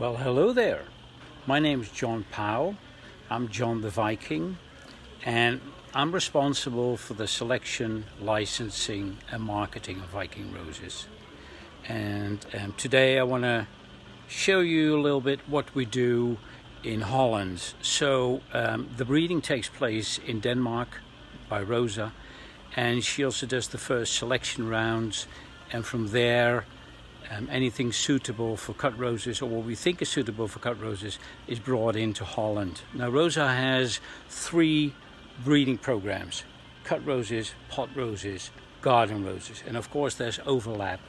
Well, hello there. My name is John Powell. I'm John the Viking, and I'm responsible for the selection, licensing, and marketing of Viking roses. And today I want to show you a little bit what we do in Holland. So the breeding takes place in Denmark by Rosa, and she also does the first selection rounds, and from there anything suitable for cut roses, or what we think is suitable for cut roses, is brought into Holland. Now Rosa has 3 breeding programs: cut roses, pot roses, garden roses, and of course there's overlap,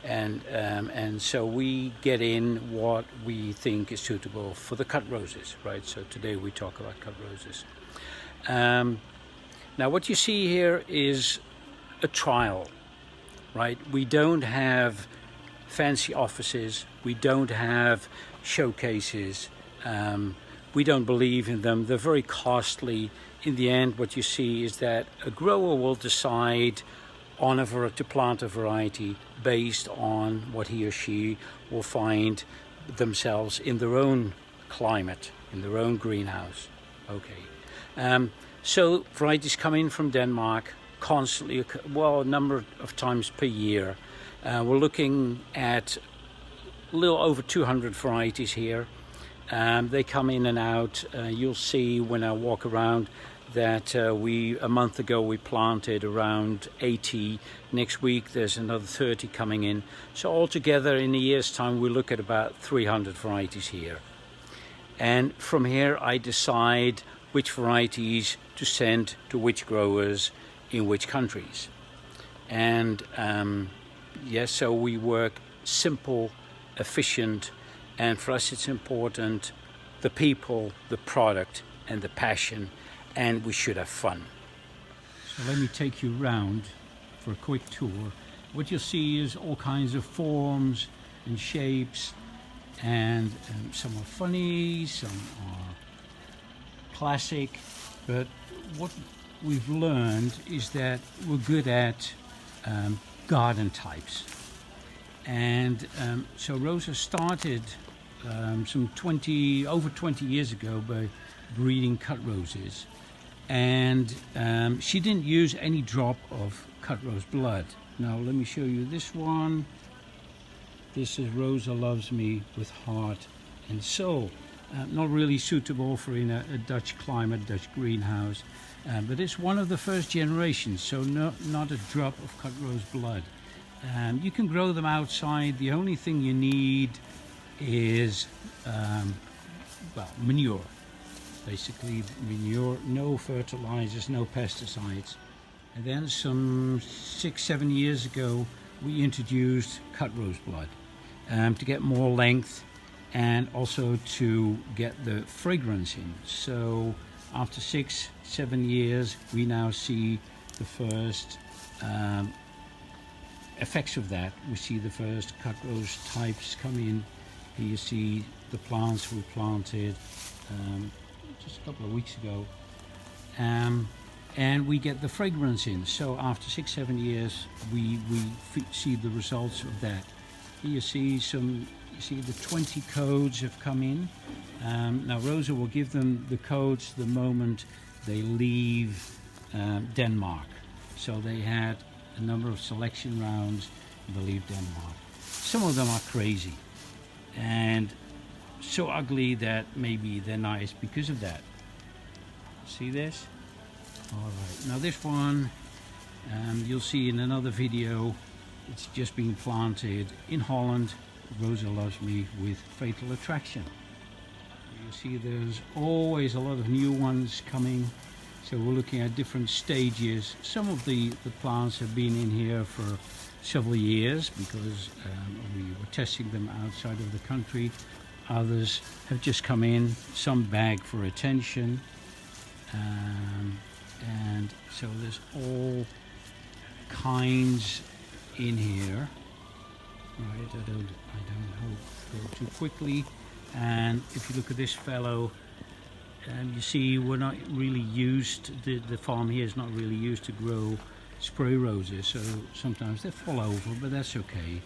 and so we get in what we think is suitable for the cut roses, right? So today we talk about cut roses. Now what you see here is a trial, right? We don't have fancy offices, we don't have showcases, we don't believe in them, they're very costly. In the end, what you see is that a grower will decide on to plant a variety based on what he or she will find themselves in their own climate, in their own greenhouse. Okay, so varieties come in from Denmark constantly, well, a number of times per year. We're looking at a little over 200 varieties here. They come in and out. You'll see when I walk around that a month ago we planted around 80. Next week there's another 30 coming in. So altogether in a year's time we look at about 300 varieties here. And from here I decide which varieties to send to which growers in which countries. And yes, so we work simple, efficient, and for us it's important the people, the product, and the passion, and we should have fun. So let me take you around for a quick tour. What you'll see is all kinds of forms and shapes, and some are funny, some are classic, but what we've learned is that we're good at garden types. And so Rosa started over 20 years ago by breeding cut roses, and she didn't use any drop of cut rose blood. Now let me show you this one. This is Rosa Loves Me with Heart and Soul. Not really suitable for in a Dutch climate, Dutch greenhouse, but it's one of the first generations, so not a drop of cut rose blood. You can grow them outside. The only thing you need is manure. Basically manure, no fertilizers, no pesticides. And then some 6-7 years ago we introduced cut rose blood to get more length and also to get the fragrance in. So after 6-7 years we now see the first effects of that. We see the first cut rose types come in. Here you see the plants we planted just a couple of weeks ago, and we get the fragrance in. So after 6-7 years we see the results of that. Here you see the 20 codes have come in. Now Rosa will give them the codes the moment they leave Denmark. So they had a number of selection rounds and they leave Denmark. Some of them are crazy and so ugly that maybe they're nice because of that. See this? Alright, now this one you'll see in another video. It's just been planted in Holland. Rosa Loves Me with Fatal Attraction. You see there's always a lot of new ones coming, so we're looking at different stages. Some of the plants have been in here for several years because we were testing them outside of the country. Others have just come in, some bag for attention, and so there's all kinds in here. Right, I don't go too quickly. And if you look at this fellow, you see we're not really used, the farm here is not really used to grow spray roses, so sometimes they fall over, but that's okay.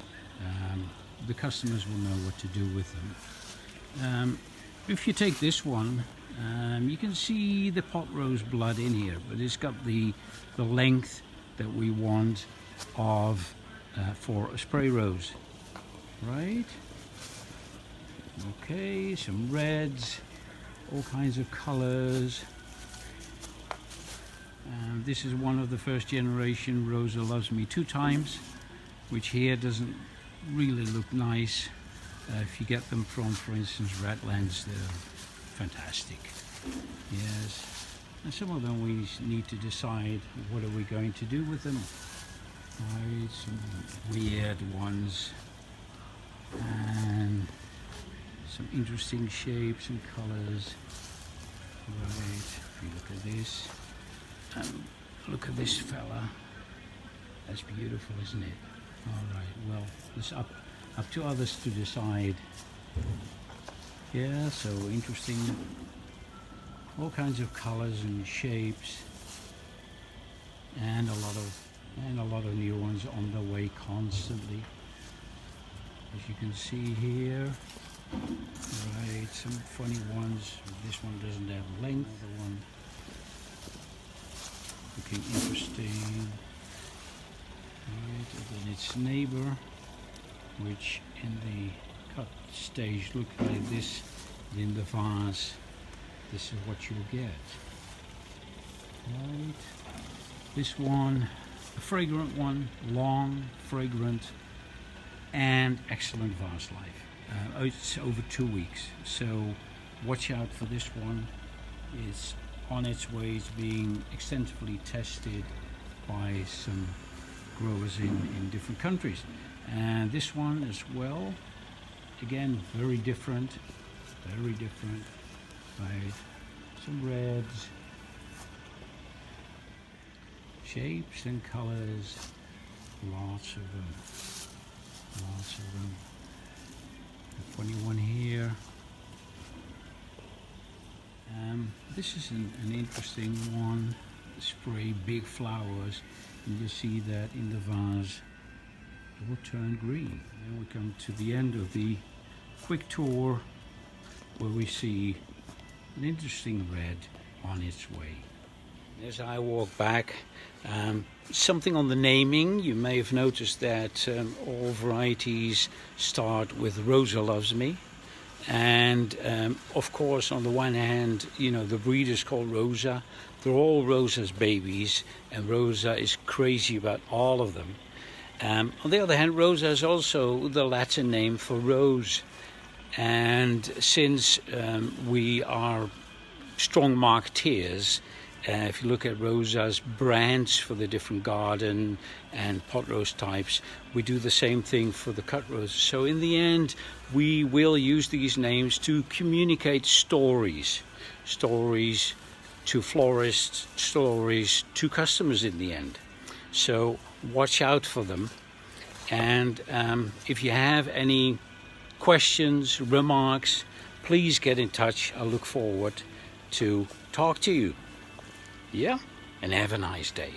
The customers will know what to do with them. If you take this one, you can see the pot rose blood in here, but it's got the length that we want of for a spray rose, right? Okay, some reds, all kinds of colors. This is one of the first generation Rosa Loves Me 2 times, which here doesn't really look nice. If you get them from, for instance, Redlands, they're fantastic. Yes, and some of them we need to decide what are we going to do with them. Right, some weird ones and some interesting shapes and colors. Right, if you look at this, look at this fella. That's beautiful, isn't it? All right, well, it's up to others to decide. Yeah, so interesting, all kinds of colors and shapes, and a lot of new ones on the way constantly, as you can see here. Right, some funny ones. This one doesn't have length. The one looking interesting. Right, and then its neighbor, which in the cut stage look like this, and in the vase, this is what you'll get. Right, this one, a fragrant one, long, fragrant, and excellent vase life. It's over 2 weeks, so watch out for this one. It's on its way. It's being extensively tested by some growers in different countries, and this one as well, again, very different, right? Some reds, shapes and colors, lots of them. A funny one here. This is an interesting one. Spray big flowers, and you see that in the vase it will turn green. And we come to the end of the quick tour, where we see an interesting red on its way. As I walk back, something on the naming, you may have noticed that all varieties start with Rosa Loves Me. And of course, on the one hand, you know, the breed is called Rosa. They're all Rosa's babies, and Rosa is crazy about all of them. On the other hand, Rosa is also the Latin name for rose. And since we are strong marketeers, if you look at Rosa's brands for the different garden and pot rose types, we do the same thing for the cut roses. So in the end, we will use these names to communicate stories to florists, stories to customers in the end. So watch out for them. And if you have any questions, remarks, please get in touch. I look forward to talk to you. Yeah, and have a nice day.